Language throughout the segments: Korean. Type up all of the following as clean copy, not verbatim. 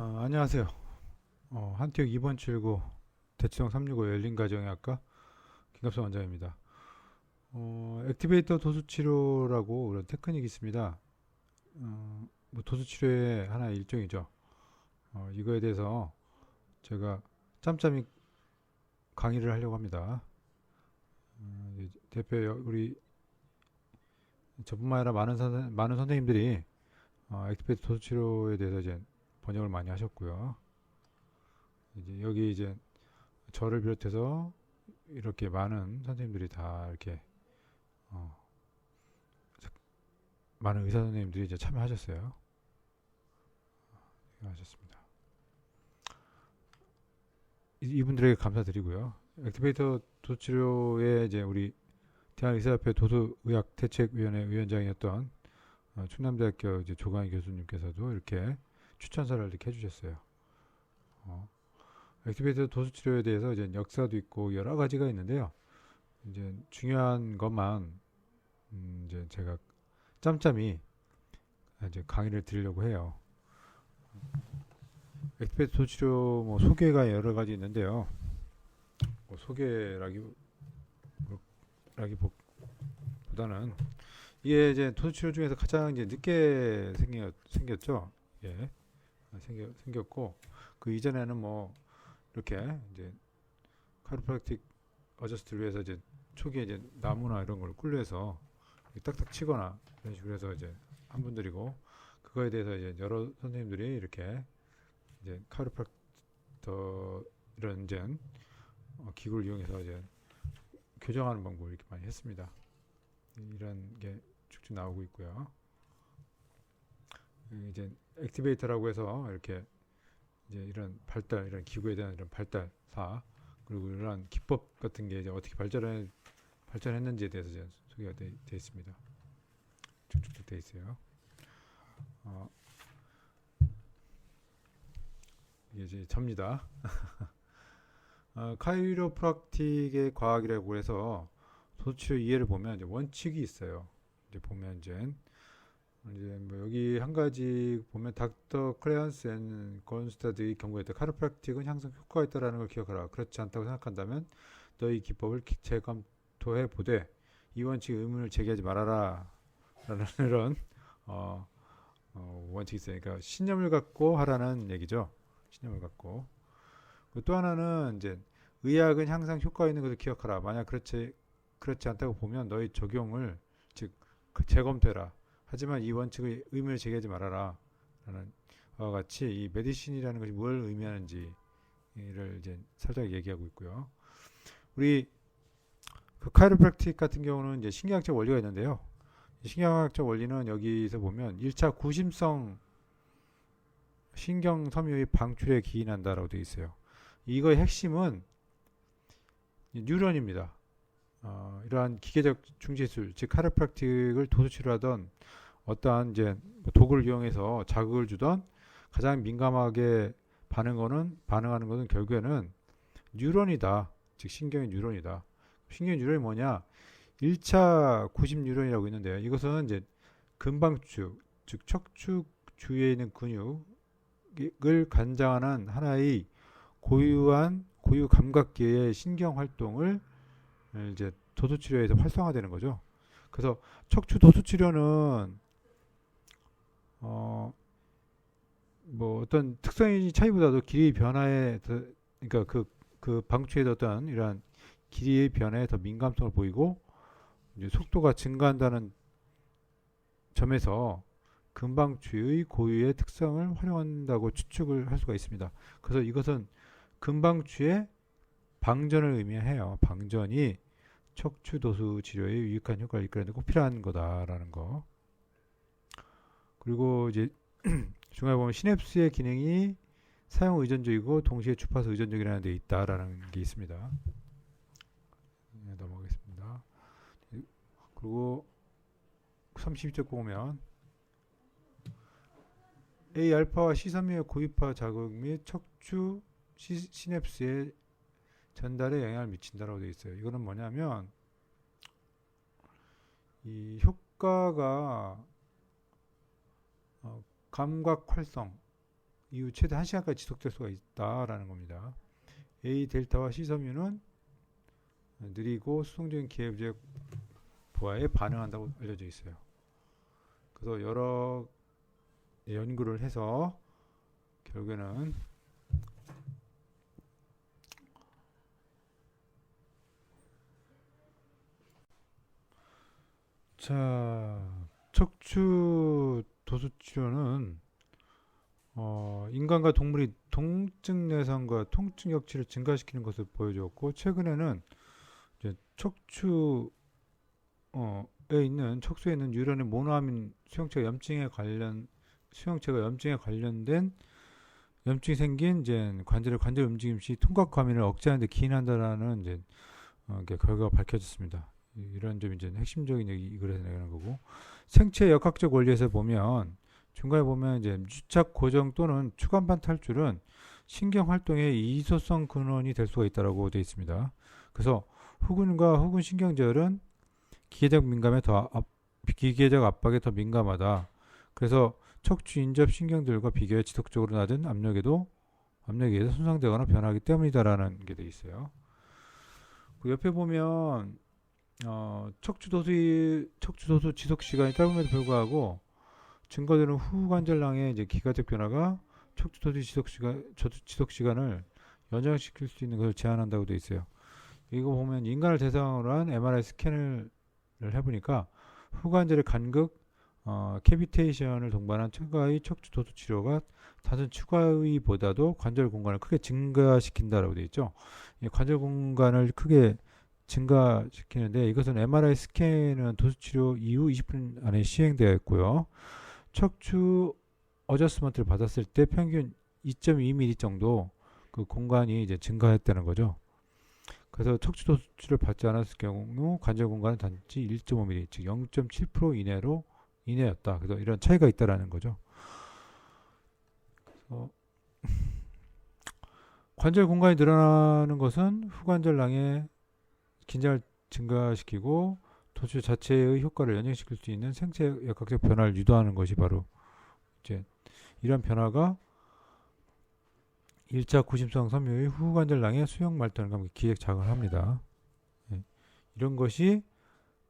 안녕하세요. 한티역 2번 출구 대치동 365 열린가정의학과 김갑수 원장입니다. 액티베이터 도수치료라고 그런 테크닉이 있습니다. 뭐 도수치료의 하나의 일종이죠. 이거에 대해서 제가 짬짬이 강의를 하려고 합니다. 대표 우리 저뿐만 아니라 많은 선생님들이 액티베이터 도수치료에 대해서 이제 번역을 많이 하셨고요. 이제 여기 이제 저를 비롯해서 이렇게 많은 선생님들이 다 이렇게 어, 많은 의사 선생님들이 이제 참여하셨어요. 하셨습니다. 이분들에게 감사드리고요. 액티베이터 도치료에 이제 우리 대한의사협회 도수의학대책위원회 위원장이었던 충남대학교 이제 조강희 교수님께서도 이렇게 추천서를 이렇게 해주셨어요. 액티베이터 도수치료에 대해서 이제 역사도 있고 여러 가지가 있는데요. 이제 중요한 것만 이제 제가 짬짬이 이제 강의를 드리려고 해요. 액티베이터 도치료 뭐 소개가 여러 가지 있는데요. 뭐 소개라기보다는 이게 이제 도수치료 중에서 가장 이제 늦게 생겼죠. 예, 생겼고 그 이전에는 뭐 이렇게 이제 카이로프랙틱 어저스트를 위해서 이제 초기에 이제 나무나 이런 걸 꿀려서 딱딱 치거나 이런 식으로 해서 이제 한 분들이고 그거에 대해서 이제 여러 선생님들이 이렇게 이제 카이로프랙터 이런 이제 기구를 이용해서 이제 교정하는 방법을 이렇게 많이 했습니다. 이런 게 쭉쭉 나오고 있고요. 이제 액티베이터라고 해서 이렇게 이제 이런 발달, 이런 기구에 대한 이런 발달사 그리고 이런 기법 같은 게 이제 어떻게 발전했는지에 대해서 이제 소개가 되어 있습니다. 쭉쭉 되어 있어요. 이게 이제 접니다. 카이로프락틱의 과학이라고 해서 도치료 이해를 보면 이제 원칙이 있어요. 이제 보면 이제 뭐 여기 한 가지 보면 닥터 클레언스 앤 건스타드의 경우에 카이로프락틱은 항상 효과가 있다는 걸 기억하라. 그렇지 않다고 생각한다면 너희 기법을 재검토해 보되 이 원칙 의문을 제기하지 말아라. 라는 이런 원칙이 있어요. 그러니까 신념을 갖고 하라는 얘기죠. 신념을 갖고. 또 하나는 이제 의학은 항상 효과가 있는 것을 기억하라. 만약 그렇지 않다고 보면 너희 적용을 즉 재검토해라. 하지만 이 원칙의 의미를 제기하지 말아라. 라는 와 같이 이 메디신이라는 것이 뭘 의미하는지를 이제 살짝 얘기하고 있고요. 우리 그 카이로프랙틱 같은 경우는 이제 신경학적 원리가 있는데요. 신경학적 원리는 여기서 보면 1차 구심성 신경 섬유의 방출에 기인한다라고 되어 있어요. 이거의 핵심은 뉴런입니다. 이러한 기계적 중지술, 즉 카이로프랙틱을 도수치료하던 어떠한 이제 도구를 이용해서 자극을 주던 가장 민감하게 반응하는 것은 결국에는 뉴런이다. 즉 신경의 뉴런이다. 신경의 뉴런이 뭐냐? 1차 구심 뉴런이라고 있는데요. 이것은 이제 근방추, 즉 척추 주위에 있는 근육을 관장하는 하나의 고유 감각계의 신경 활동을 이제 도수치료에서 활성화되는 거죠. 그래서 척추 도수치료는 뭐 어떤 특성의 차이보다도 길이 변화에 그러니까 그 방추의 어떤 이러한 길이의 변화에 더 민감성을 보이고 이제 속도가 증가한다는 점에서 근방추의 고유의 특성을 활용한다고 추측을 할 수가 있습니다. 그래서 이것은 근방추의 방전을 의미해요. 방전이 척추 도수 치료에 유익한 효과를 이끌어내는 꼭 필요한 거다라는 거. 그리고 이제 중간에 보면 시냅스의 기능이 사용 의존적이고 동시에 주파수 의존적이라는 데 있다라는 게 있습니다. 네, 넘어가겠습니다. 그리고 32쪽 보면 A알파와 C섬유의 고유파 자극 및 척추 시냅스의 전달에 영향을 미친다라고 되어 있어요. 이거는 뭐냐면 이 효과가 감각 활성, 이후 최대 1시간까지 지속될 수가 있다라는 겁니다. A 델타와 C 섬유는 느리고 수동적인 기회적 부하에 반응한다고 알려져 있어요. 그래서 여러 연구를 해서 결국에는 자, 척추 도수 치료는 인간과 동물이 통증 내상과 통증 역치를 증가시키는 것을 보여주었고, 최근에는 이제 척추에 있는 척수에 있는 뉴런의 모노아민 수용체가 염증에 관련된 염증이 생긴 이제 관절 움직임 시 통각 과민을 억제하는 데 기인한다라는 이제 결과가 밝혀졌습니다. 이런 점이 이제 핵심적인 이걸 해서 내는 거고, 생체 역학적 원리에서 보면 중간에 보면 이제 유착 고정 또는 추간판 탈출은 신경 활동의 이소성 근원이 될 수가 있다라고 되어 있습니다. 그래서 후근과 후근 신경절은 기계적 압박에 더 민감하다. 그래서 척추 인접 신경들과 비교해 지속적으로 낮은 압력에 의해서 손상되거나 변하기 때문이다라는 게 되어 있어요. 그 옆에 보면 척추 도수 지속 시간이 짧음에도 불구하고 증거되는 후관절낭의 이제 기가적 변화가 척추 도수 지속 시간을 연장시킬 수 있는 것을 제한한다고 되어 있어요. 이거 보면 인간을 대상으로 한 MRI 스캔을 해보니까 후관절의 간극, 캐비테이션을 동반한 추가의 척추 도수 치료가 단순 추가의보다도 관절 공간을 크게 증가시킨다라고 되어 있죠. 이 관절 공간을 크게 증가시키는데, 이것은 MRI 스캔은 도수치료 이후 20분 안에 시행되어 있고요. 척추 어저스먼트를 받았을 때 평균 2.2mm 정도 그 공간이 이제 증가했다는 거죠. 그래서 척추 도수치료를 받지 않았을 경우 관절 공간은 단지 1.5mm, 즉 0.7% 이내였다. 그래서 이런 차이가 있다라는 거죠. 그래서 관절 공간이 늘어나는 것은 후관절낭의 긴장을 증가시키고 도수 자체의 효과를 연장시킬 수 있는 생체 역학적 변화를 유도하는 것이 바로 이제 이런 변화가 1차 구심성 섬유의 후관절낭의 수용 말단과 기획 작용을 합니다. 이런 것이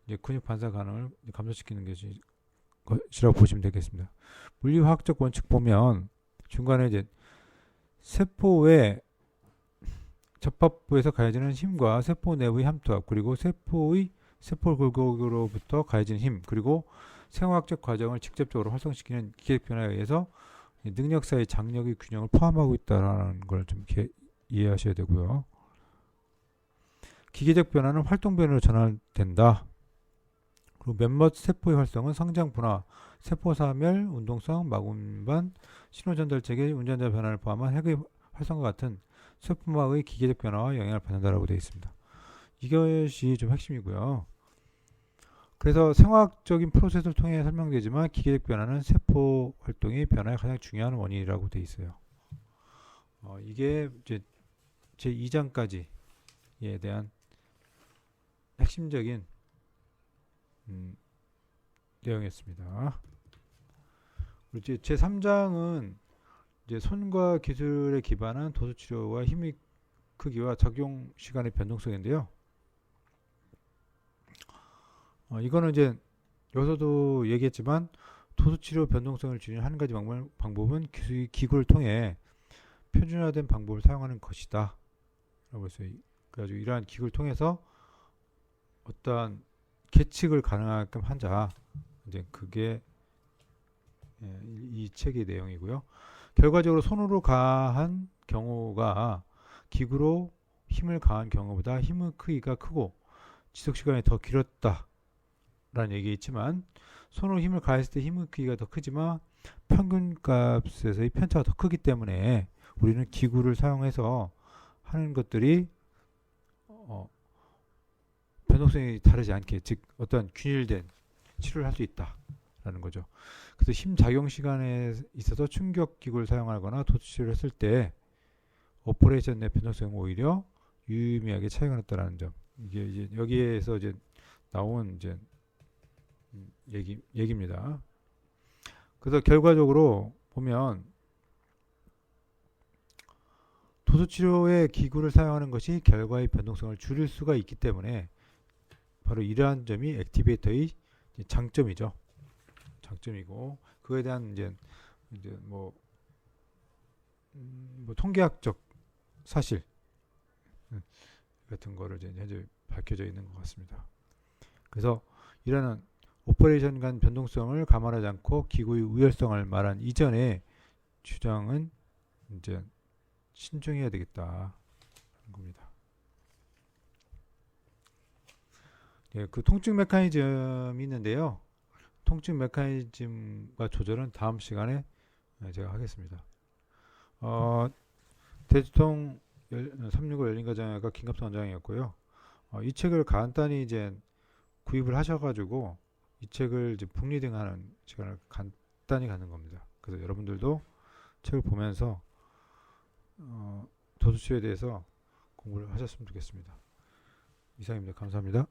이제 근육 반사 반응을 감소시키는 것이라고 보시면 되겠습니다. 물리화학적 원칙 보면 중간에 이제 세포의 접합부에서 가해지는 힘과 세포 내부의 함투합, 그리고 세포 골격으로부터 가해지는 힘, 그리고 생화학적 과정을 직접적으로 활성시키는 기획 변화에 의해서 능력 사이 장력의 균형을 포함하고 있다는 걸 좀 이해하셔야 되고요. 기계적 변화는 활동 변화로 전환된다. 그리고 몇몇 세포의 활성은 성장 분화, 세포 사멸, 운동성, 마구간, 신호전달 체계, 운전자 변화를 포함한 핵의 활성과 같은 세포막의 기계적 변화와 영향을 받는다라고 되어 있습니다. 이것이 좀 핵심이고요. 그래서 생화학적인 프로세스를 통해 설명되지만 기계적 변화는 세포 활동의 변화의 가장 중요한 원인이라고 되어 있어요. 이게 이제 제 2장까지에 대한 핵심적인 내용이었습니다. 그리고 제 3장은 이제 손과 기술에 기반한 도수 치료와 힘의 크기와 작용 시간의 변동성인데요. 이거는 이제 여기서도 얘기했지만 도수 치료 변동성을 줄이는 한 가지 방법은 기구를 통해 표준화된 방법을 사용하는 것이다. 라고 했어요. 그래가지고 이러한 기구를 통해서 어떠한 계측을 가능하게끔 한자. 이제 그게 이 책의 내용이고요. 결과적으로 손으로 가한 경우가 기구로 힘을 가한 경우보다 힘의 크기가 크고 지속시간이 더 길었다 라는 얘기 있지만, 손으로 힘을 가했을 때 힘의 크기가 더 크지만 평균값에서의 편차가 더 크기 때문에 우리는 기구를 사용해서 하는 것들이 변동성이 다르지 않게, 즉 어떤 균일된 치료를 할 수 있다라는 거죠. 그래서 힘 작용 시간에 있어서 충격 기구를 사용하거나 도수 치료를 했을 때 오퍼레이션 내 변동성은 오히려 유의미하게 차이가 났다라는 점. 이게 이제 여기에서 이제 나온 이제 얘기입니다. 그래서 결과적으로 보면 도수치료의 기구를 사용하는 것이 결과의 변동성을 줄일 수가 있기 때문에 바로 이러한 점이 액티베이터의 장점이죠. 장점이고 그거에 대한 이제 뭐 통계학적 사실 같은 거를 이제 현재 밝혀져 있는 것 같습니다. 그래서 이러한 오퍼레이션 간 변동성을 감안하지 않고 기구의 우열성을 말한 이전의 주장은 이제 신중해야 되겠다 하는 겁니다. 예, 그 통증 메커니즘이 있는데요. 통증 메커니즘과 조절은 다음 시간에 제가 하겠습니다. 대두통 365 열린가정의학과 김갑수 원장이었고요. 이 책을 간단히 이제 구입을 하셔가지고 이 책을 이제 북리딩하는 시간을 간단히 갖는 겁니다. 그래서 여러분들도 책을 보면서 도수치료에 대해서 공부를 하셨으면 좋겠습니다. 이상입니다. 감사합니다.